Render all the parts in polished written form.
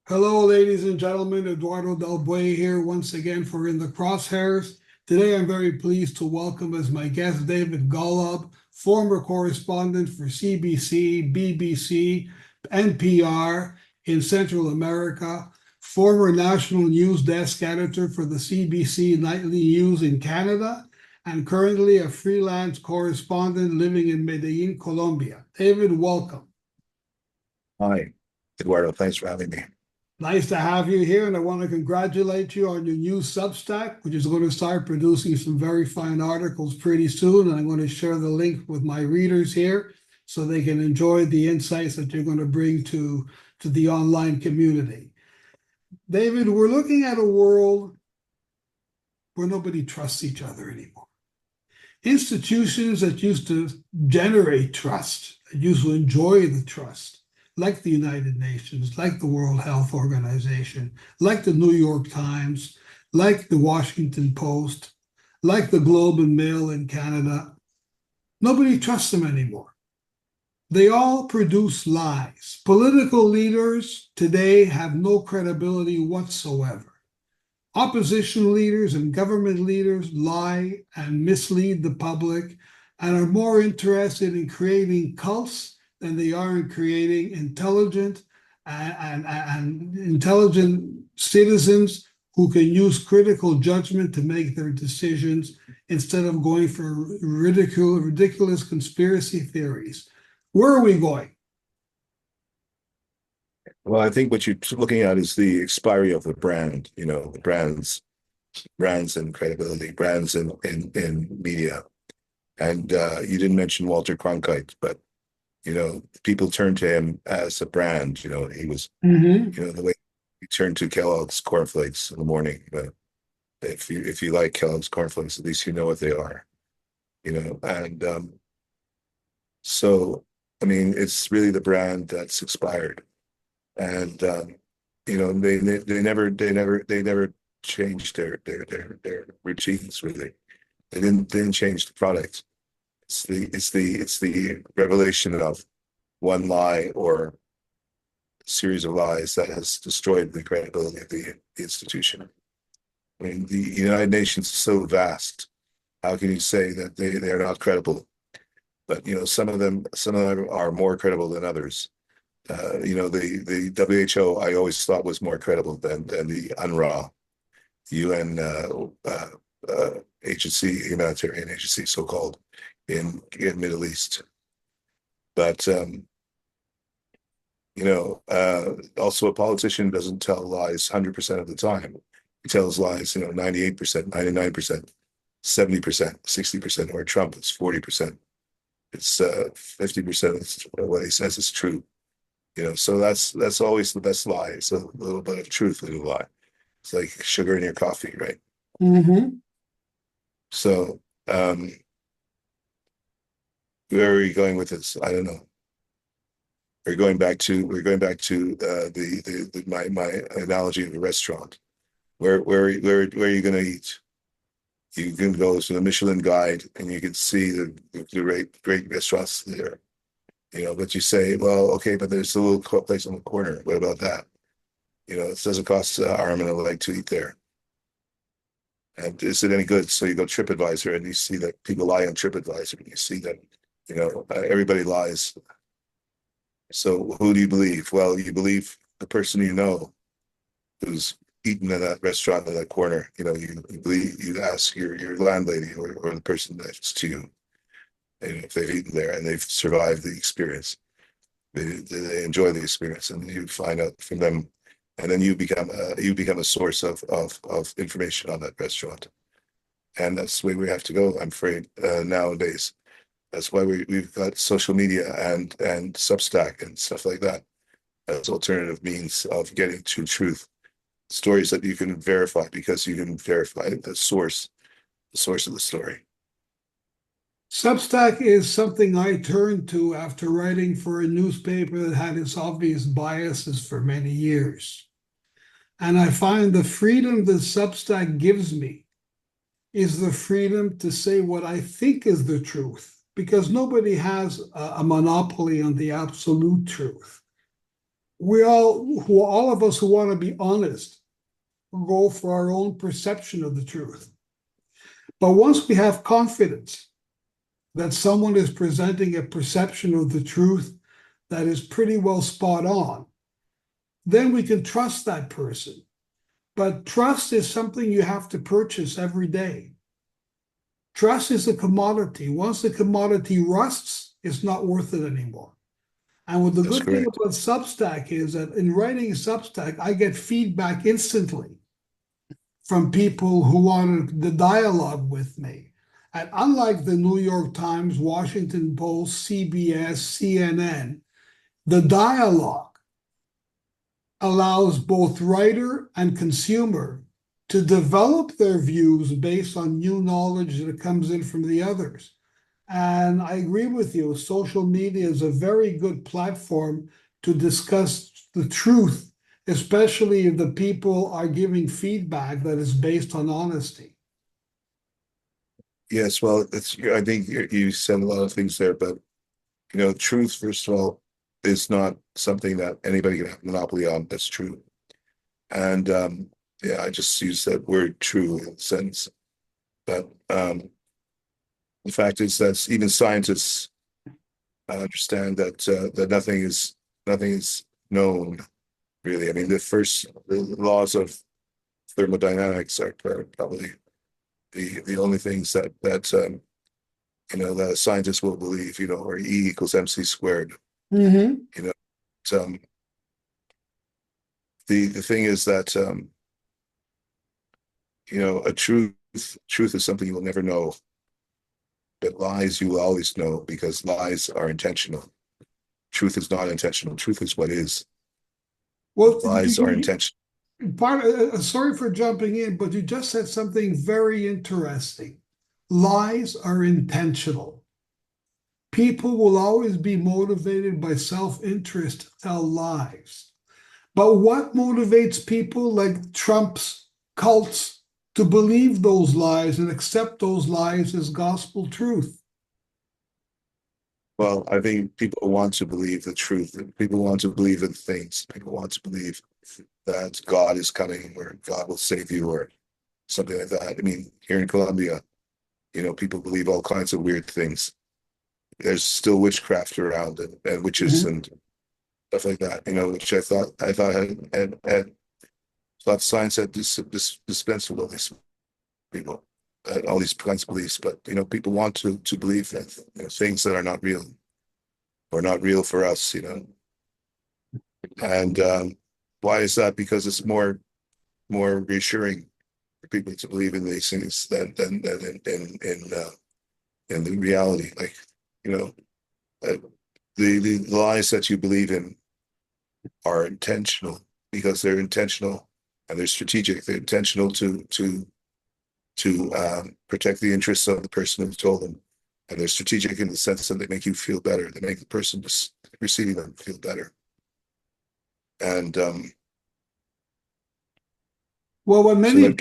Hello, ladies and gentlemen. Eduardo Del Buey here once again for In the Crosshairs. Today, I'm very pleased to welcome as my guest David Golub, former correspondent for CBC, BBC, NPR in Central America, former national news desk editor for the CBC Nightly News in Canada, and currently a freelance correspondent living in Medellin, Colombia. David, welcome. Hi, Eduardo. Thanks for having me. Nice to have you here, and I want to congratulate you on your new Substack, which is going to start producing some very fine articles pretty soon. And I'm going to share the link with my readers here so they can enjoy the insights that you're going to bring to the online community. David, we're looking at a world where nobody trusts each other anymore. Institutions that used to generate trust, that used to enjoy the trust, like the United Nations, like the World Health Organization, like the New York Times, like the Washington Post, like the Globe and Mail in Canada. Nobody trusts them anymore. They all produce lies. Political leaders today have no credibility whatsoever. Opposition leaders and government leaders lie and mislead the public and are more interested in creating cults than they are in creating intelligent and intelligent citizens who can use critical judgment to make their decisions instead of going for ridiculous conspiracy theories. Where are we going? Well, I think what you're looking at is the expiry of the brand, the brands and credibility, brands in media. And you didn't mention Walter Cronkite, but people turned to him as a brand. He was, the way you turn to Kellogg's cornflakes in the morning. But if you like Kellogg's cornflakes, at least you know what they are. And so I mean, it's really the brand that's expired, and they never changed their routines really. They didn't change the product. It's the revelation of one lie or a series of lies that has destroyed the credibility of the institution. I mean, the United Nations is so vast. How can you say that they are not credible? But some of them are more credible than others. The WHO I always thought was more credible than the UNRWA, UN agency, humanitarian agency, so called, in Middle East. But also a politician doesn't tell lies 100% of the time. He tells lies, 98%, 99%, 70%, 60%, or Trump is 40%. It's 50% of what he says is true. So that's always the best lie. It's a little bit of truth in a lie. It's like sugar in your coffee, right? Mm-hmm. So where are we going with this? I don't know. We're going back to my analogy of a restaurant. Where are you going to eat? You can go to the Michelin Guide and you can see the great restaurants there. But you say, well, okay, but there's a little place on the corner. What about that? It doesn't cost an arm and a leg to eat there. And is it any good? So you go TripAdvisor and you see that people lie on TripAdvisor. And you see that, everybody lies. So who do you believe? Well, you believe the person who's eaten in that restaurant in that corner. You ask your landlady or the person next to you, if they've eaten there and they've survived the experience. They enjoy the experience, and you find out from them, and then you become a source of information on that restaurant. And that's the way we have to go, I'm afraid, nowadays. That's why we've got social media and Substack and stuff like that as alternative means of getting to truth. Stories that you can verify because you can verify the source of the story. Substack is something I turned to after writing for a newspaper that had its obvious biases for many years. And I find the freedom that Substack gives me is the freedom to say what I think is the truth because nobody has a monopoly on the absolute truth. All of us who want to be honest, go for our own perception of the truth. But once we have confidence that someone is presenting a perception of the truth that is pretty well spot on, then we can trust that person. But trust is something you have to purchase every day. Trust is a commodity. Once the commodity rusts, it's not worth it anymore. And what the That's good thing correct. about Substack is that in writing Substack, I get feedback instantly from people who want the dialogue with me. And unlike the New York Times, Washington Post, CBS, CNN, the dialogue allows both writer and consumer to develop their views based on new knowledge that comes in from the others. And I agree with you, social media is a very good platform to discuss the truth, especially if the people are giving feedback that is based on honesty. Yes, well, I think you said a lot of things there, but truth, first of all, is not something that anybody can have a monopoly on. That's true. And yeah, I just use that word true in a sense. But the fact is that even scientists understand that nothing is known really. I mean, the laws of thermodynamics are probably the only things that scientists will believe, or E equals MC squared. Mm-hmm. Um, the thing is that a truth is something you will never know, but lies you will always know because lies are intentional. Truth is not intentional. Truth is what is. Well, Lies are intentional. sorry for jumping in, but you just said something very interesting. Lies are intentional. People will always be motivated by self-interest to tell lies. But what motivates people like Trump's cults to believe those lies and accept those lies as gospel truth? Well, I think people want to believe the truth. People want to believe in things. People want to believe that God is coming or God will save you or something like that. I mean, here in Colombia, people believe all kinds of weird things. There's still witchcraft around and witches and stuff like that, which I thought science had dispensed with all these people, all these kinds of beliefs. But people want to believe that things that are not real or not real for us, And why is that? Because it's more reassuring for people to believe in these things than in the reality. Like uh, the lies that you believe in are intentional because they're intentional and they're strategic. They're intentional to protect the interests of the person who told them, and they're strategic in the sense that they make you feel better. They make the person receiving them feel better. And Well, so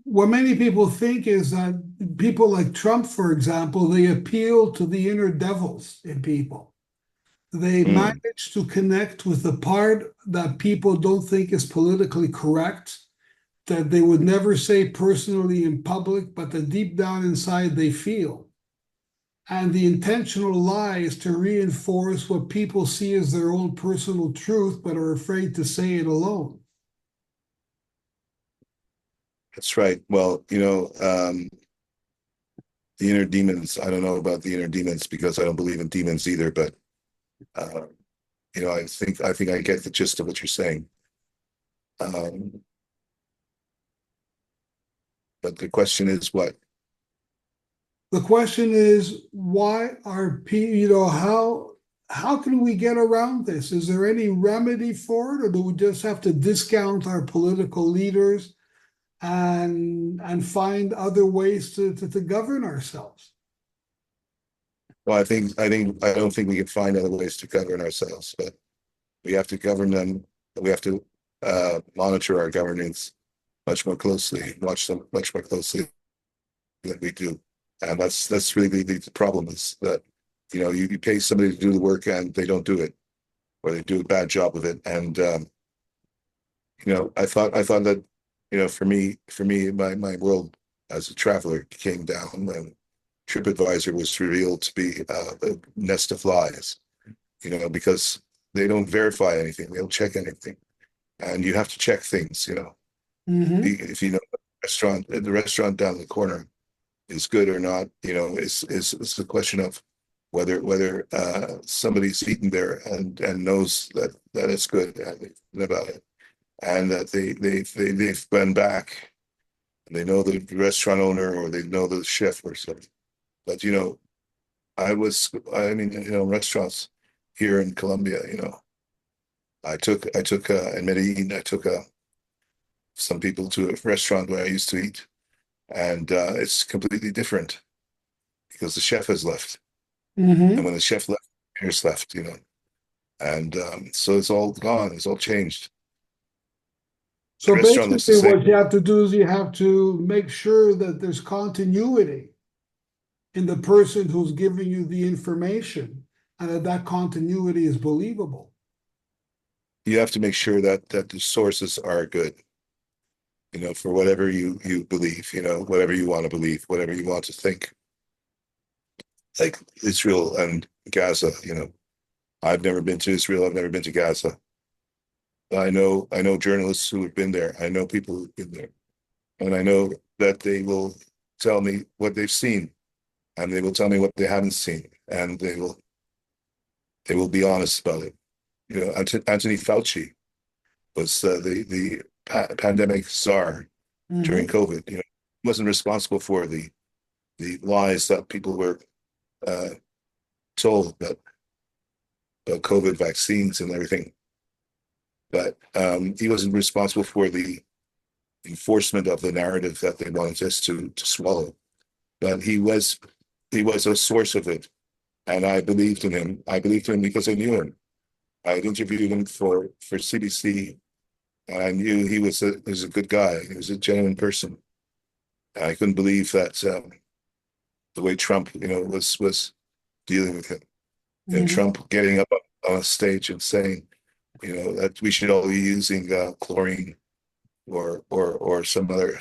what many people think is that people like Trump, for example, they appeal to the inner devils in people. They manage to connect with the part that people don't think is politically correct, that they would never say personally in public, but that deep down inside they feel. And the intentional lie is to reinforce what people see as their own personal truth, but are afraid to say it alone. That's right. Well, the inner demons. I don't know about the inner demons because I don't believe in demons either. But I think I get the gist of what you're saying. But the question is what? The question is, why are people, how can we get around this? Is there any remedy for it, or do we just have to discount our political leaders and find other ways to govern ourselves? Well, I don't think we can find other ways to govern ourselves, but we have to govern them. We have to monitor our governance much more closely, watch them much more closely than we do. And that's really the problem is that you pay somebody to do the work and they don't do it, or they do a bad job of it. And I thought that, for me, my world as a traveler came down, and TripAdvisor was revealed to be a nest of lies, because they don't verify anything, they don't check anything, and you have to check things. If the restaurant down the corner is good or not, it's a question of whether somebody's eaten there and knows that it's good and about it, and that they've been back, and they know the restaurant owner, or they know the chef or something. But I mean, restaurants here in Colombia, I took in Medellin, I took some people to a restaurant where I used to eat, and it's completely different because the chef has left, and Mm-hmm. when the chef left, here's left, and so it's all gone, it's all changed. The So restaurant looks the basically, same. what you have to do is you have to make sure that there's continuity in the person who's giving you the information, and that continuity is believable. You have to make sure that the sources are good, for whatever you believe, whatever you want to believe, whatever you want to think. Like Israel and Gaza, I've never been to Israel, I've never been to Gaza. I know journalists who have been there. I know people who've been there. And I know that they will tell me what they've seen, and they will tell me what they haven't seen, and they will be honest about it. Anthony Fauci was the pandemic czar during Mm-hmm. COVID. He wasn't responsible for the lies that people were uh, told about COVID vaccines and everything. But he wasn't responsible for the enforcement of the narrative that they wanted us to swallow. But he was a source of it, and I believed in him. I believed in him because I knew him. I had interviewed him for CBC, and I knew he was a good guy. He was a genuine person. I couldn't believe that the way Trump, was dealing with him. Mm-hmm. Trump getting up on a stage and saying, that we should all be using chlorine or some other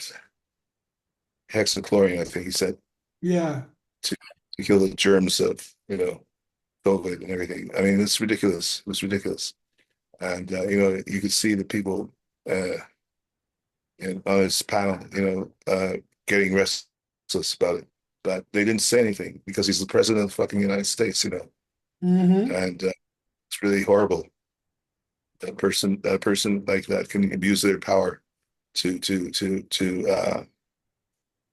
hexachlorine, I think he said, Yeah. to, to kill the germs of, COVID and everything. I mean, it's ridiculous. It was ridiculous. And, you could see the people uh, on his panel, getting restless about it. But they didn't say anything because he's the president of the fucking United States, Mm-hmm. and it's really horrible. That person like that can abuse their power to to to to uh,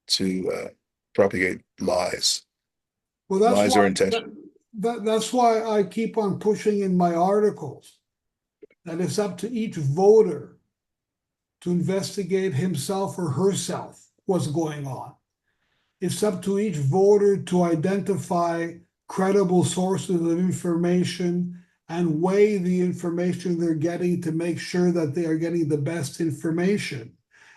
to propagate lies. Well, that's Lies why are intentional. that's why I keep on pushing in my articles that it's up to each voter to investigate himself or herself what's going on. It's up to each voter to identify credible sources of information and weigh the information they're getting to make sure that they are getting the best information.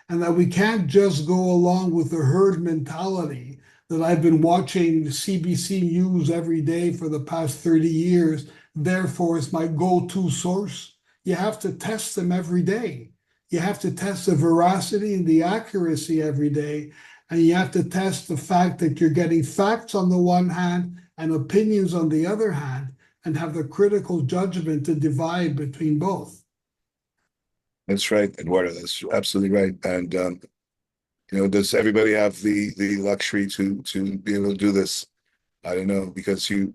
And that we can't just go along with the herd mentality that I've been watching CBC News every day for the past 30 years. Therefore, it's my go to source. You have to test them every day. You have to test the veracity and the accuracy every day, and you have to test the fact that you're getting facts on the one hand and opinions on the other hand, and have the critical judgment to divide between both. That's right, Eduardo. That's absolutely right. And does everybody have the luxury to be able to do this? I don't know, because you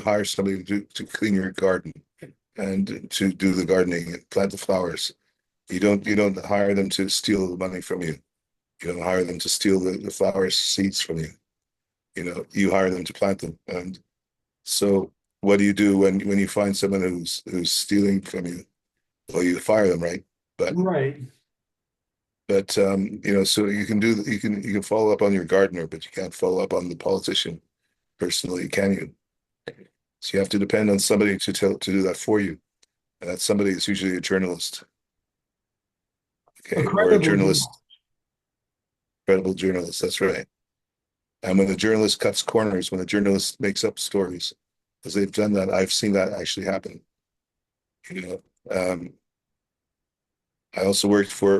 hire somebody to clean your garden and to do the gardening and plant the flowers. You don't hire them to steal the money from you. You don't hire them to steal the flower seeds from you. You hire them to plant them. And so what do you do when you find someone who's stealing from you? Well, you fire them, right? But Right. so you can follow up on your gardener, but you can't follow up on the politician personally, can you? So you have to depend on somebody to do that for you. And that somebody is usually a journalist, A okay, or a credible journalist, journal. credible journalist. That's right. And when the journalist cuts corners, when the journalist makes up stories, because they've done that, I've seen that actually happen. You know, I also worked I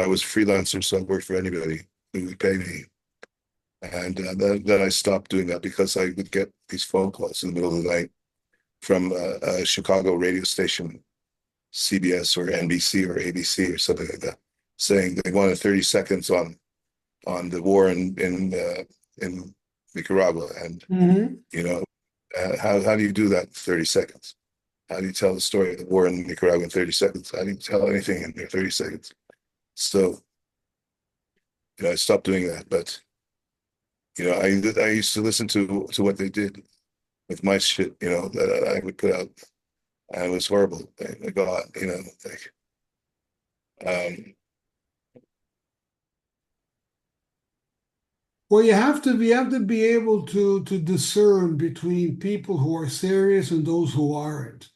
was a freelancer, so I worked for anybody who would pay me. And then I stopped doing that because I would get these phone calls in the middle of the night from a Chicago radio station, CBS or NBC or ABC or something like that, saying they wanted 30 seconds on the war in Nicaragua. And how do you do that in 30 seconds? How do you tell the story of the war in Nicaragua in 30 seconds? How do you tell anything in 30 seconds? So, I stopped doing that. But, I used to listen to what they did with my shit, that I would put out. And it was horrible. I got, Well, you have to be able to discern between people who are serious and those who aren't.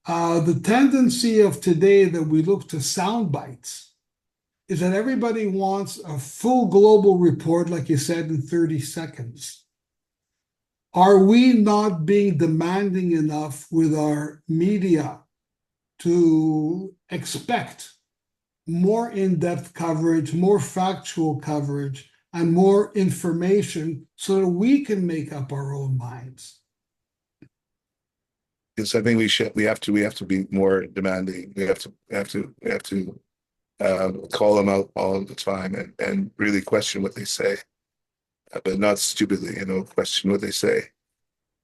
The tendency of today that we look to sound bites is that everybody wants a full global report, like you said, in 30 seconds. Are we not being demanding enough with our media to expect more in-depth coverage, more factual coverage, and more information so that we can make up our own minds? because I think we have to be more demanding. We have to call them out all the time and really question what they say, but not stupidly, question what they say.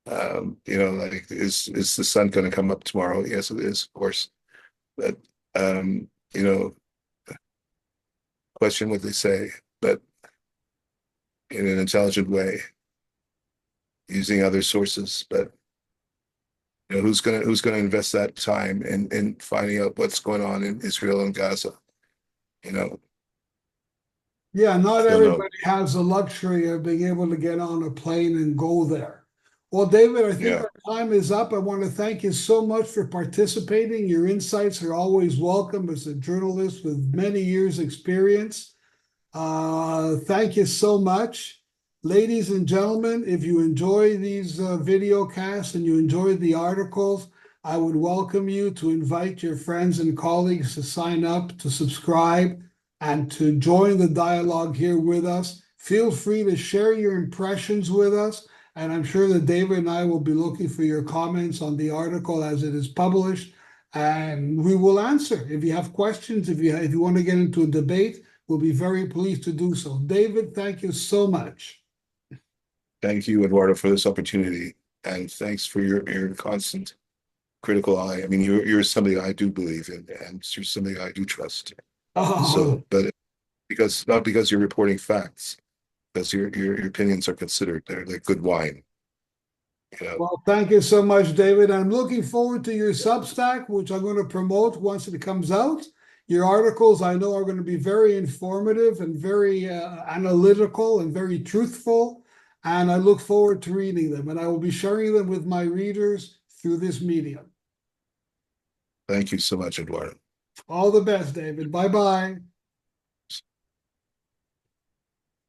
Like is the sun going to come up tomorrow? Yes, it is, of course. But question what they say, but in an intelligent way, using other sources. But who's gonna invest that time in finding out what's going on in Israel and Gaza? Yeah, not I don't know. everybody has the luxury of being able to get on a plane and go there. Well, David, I think Yeah. our time is up. I want to thank you so much for participating. Your insights are always welcome as a journalist with many years' experience. Thank you so much. Ladies and gentlemen, if you enjoy these video casts and you enjoy the articles, I would welcome you to invite your friends and colleagues to sign up, to subscribe, and to join the dialogue here with us. Feel free to share your impressions with us, and I'm sure that David and I will be looking for your comments on the article as it is published, and we will answer. If you have questions, if you want to get into a debate, we'll be very pleased to do so. David, thank you so much. Thank you, Eduardo, for this opportunity, and thanks for your constant critical eye. I mean, you're somebody I do believe in, and you're somebody I do trust. So, but not because you're reporting facts, because your opinions are considered. They're like good wine. Well, thank you so much, David. I'm looking forward to your Substack, which I'm going to promote once it comes out. Your articles, I know, are going to be very informative and very analytical and very truthful. And I look forward to reading them. And I will be sharing them with my readers through this medium. Thank you so much, Eduardo. All the best, David. Bye-bye.